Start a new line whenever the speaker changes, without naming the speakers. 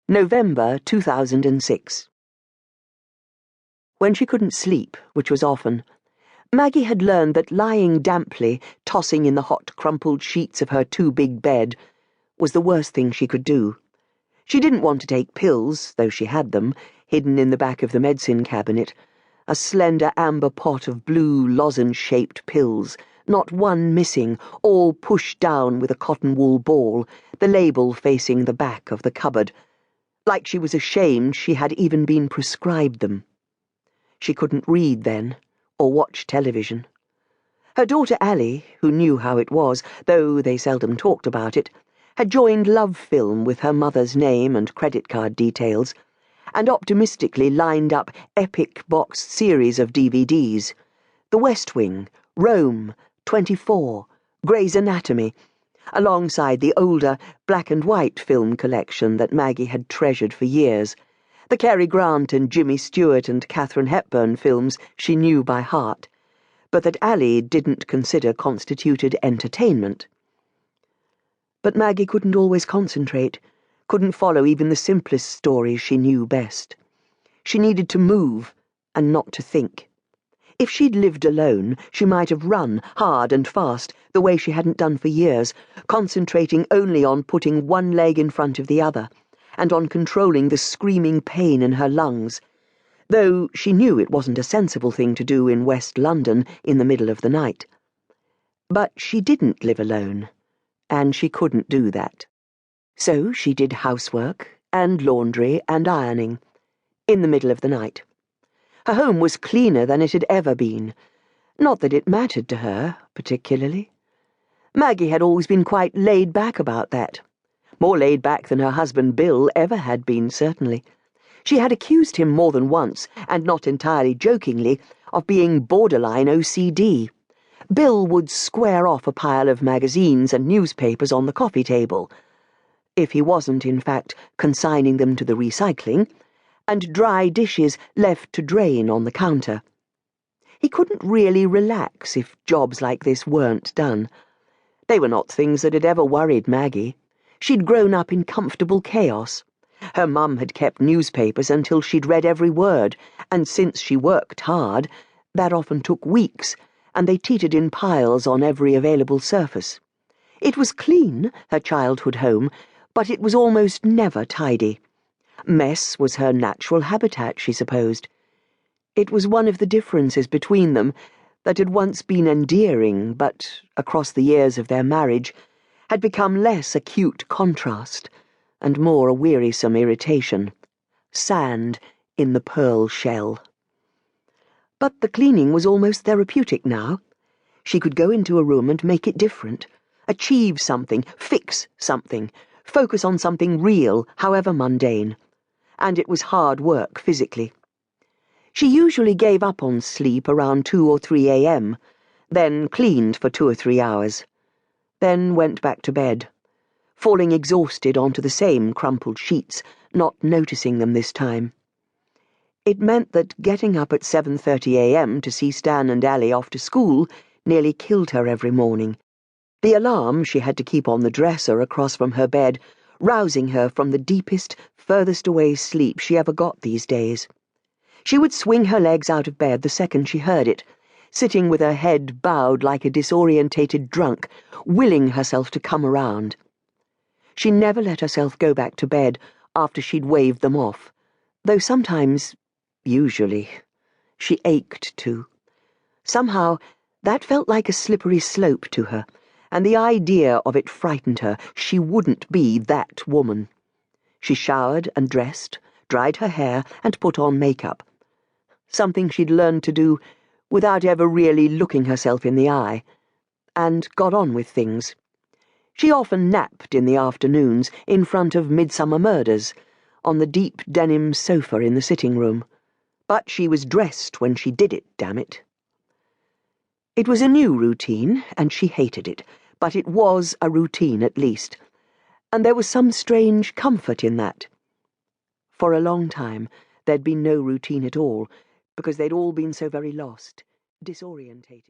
November 2006. When she couldn't sleep, which was often, Maggie had learned that lying damply, tossing in the hot, crumpled sheets of her too-big bed, was the worst thing she could do. She didn't want to take pills, though she had them, hidden in the back of the medicine cabinet, a slender amber pot of blue lozenge-shaped pills, not one missing, all pushed down with a cotton wool ball, the label facing the back of the cupboard, like she was ashamed she had even been prescribed them. She couldn't read then, or watch television. Her daughter Allie, who knew how it was, though they seldom talked about it, had joined Love Film with her mother's name and credit card details, and optimistically lined up epic boxed series of DVDs: The West Wing, Rome, 24, Grey's Anatomy, alongside the older black-and-white film collection that Maggie had treasured for years, the Cary Grant and Jimmy Stewart and Katharine Hepburn films she knew by heart, but that Allie didn't consider constituted entertainment. But Maggie couldn't always concentrate, couldn't follow even the simplest stories she knew best. She needed to move, and not to think. If she'd lived alone, she might have run, hard and fast, the way she hadn't done for years, concentrating only on putting one leg in front of the other, and on controlling the screaming pain in her lungs, though she knew it wasn't a sensible thing to do in West London in the middle of the night. But she didn't live alone, and she couldn't do that. So she did housework, and laundry, and ironing, in the middle of the night. Her home was cleaner than it had ever been. Not that it mattered to her, particularly. Maggie had always been quite laid back about that. More laid back than her husband Bill ever had been, certainly. She had accused him more than once, and not entirely jokingly, of being borderline OCD. Bill would square off a pile of magazines and newspapers on the coffee table, if he wasn't, in fact, consigning them to the recycling, and dry dishes left to drain on the counter. He couldn't really relax if jobs like this weren't done. They were not things that had ever worried Maggie. She'd grown up in comfortable chaos. Her mum had kept newspapers until she'd read every word, and since she worked hard, that often took weeks, and they teetered in piles on every available surface. It was clean, her childhood home, but it was almost never tidy. Mess was her natural habitat, she supposed. It was one of the differences between them that had once been endearing, but, across the years of their marriage, had become less acute contrast, and more a wearisome irritation. Sand in the pearl shell. But the cleaning was almost therapeutic now. She could go into a room and make it different, achieve something, fix something, focus on something real, however mundane. And it was hard work physically. She usually gave up on sleep around 2 or 3 a.m., then cleaned for 2 or 3 hours, then went back to bed, falling exhausted onto the same crumpled sheets, not noticing them this time. It meant that getting up at 7:30 a.m. to see Stan and Allie off to school nearly killed her every morning. The alarm she had to keep on the dresser across from her bed, rousing her from the deepest, furthest away sleep she ever got these days. She would swing her legs out of bed the second she heard it, sitting with her head bowed like a disorientated drunk, willing herself to come around. She never let herself go back to bed after she'd waved them off, though sometimes, usually, she ached to. Somehow, that felt like a slippery slope to her, and the idea of it frightened her. She wouldn't be that woman. She showered and dressed, dried her hair, and put on makeup. Something she'd learned to do without ever really looking herself in the eye, and got on with things. She often napped in the afternoons in front of Midsummer Murders, on the deep denim sofa in the sitting room, but she was dressed when she did it, damn it. It was a new routine, and she hated it, but it was a routine at least, and there was some strange comfort in that. For a long time, there'd been no routine at all, because they'd all been so very lost, disorientated.